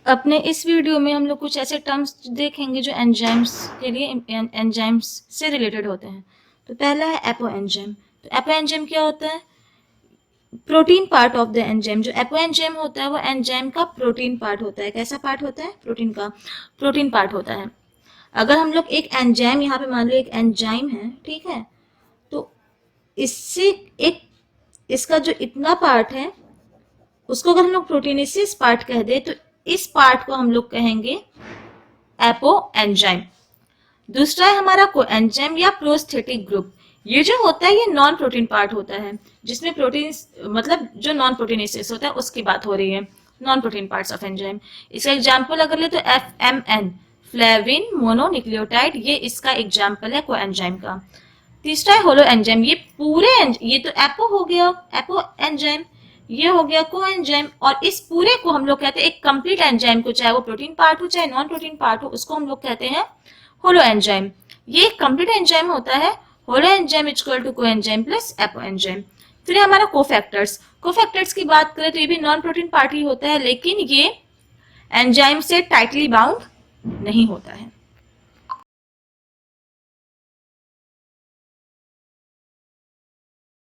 अपने इस वीडियो में हम लोग कुछ ऐसे टर्म्स देखेंगे जो एंजाइम्स के लिए एंजाइम्स से रिलेटेड होते हैं। तो पहला है एपो एंजाइम। तो एपो एंजाइम क्या होता है? Protein part of the enzyme. जो एपो एंजाइम होता है वो एंजाइम का प्रोटीन पार्ट होता है। कैसा पार्ट होता है? प्रोटीन पार्ट होता है। अगर हम लोग एक एंजाइम, यहाँ पे मान लो एक एंजाइम है, ठीक है, तो इससे एक इसका जो इतना पार्ट है उसको अगर हम लोग प्रोटीनेसिस पार्ट कह दे तो इस पार्ट को हम लोग कहेंगे एपो एंजाइम। दूसरा है हमारा को एंजाइम या प्रोस्थेटिक ग्रुप। ये जो होता है ये नॉन प्रोटीन पार्ट होता है, जिसमें प्रोटीन मतलब जो नॉन प्रोटीनेसिस होता है उसकी बात हो रही है, non protein parts of enzyme. इसका एग्जांपल अगर ले तो FMN, फ्लेविन मोनोन्यूक्लियोटाइड, ये इसका एग्जांपल है को एंजाइम का। तीसरा है होलो एंजाइम। ये तो एपो हो गया, एपो एंजाइम, ये हो गया को एंजाइम, और इस पूरे को हम लोग कहते हैं एक कंप्लीट एंजाइम को, चाहे वो प्रोटीन पार्ट हो चाहे नॉन प्रोटीन पार्ट हो, उसको हम लोग कहते हैं होलो एंजाइम। ये एक कंप्लीट एंजाइम होता है। होलो एंजाइम इक्वल टू को एंजाइम प्लस एपो एंजाइम। फिर हमारा कोफैक्टर्स। कोफैक्टर्स की बात करें तो ये भी नॉन प्रोटीन पार्ट ही होता है, लेकिन ये एंजाइम से टाइटली बाउंड नहीं होता है।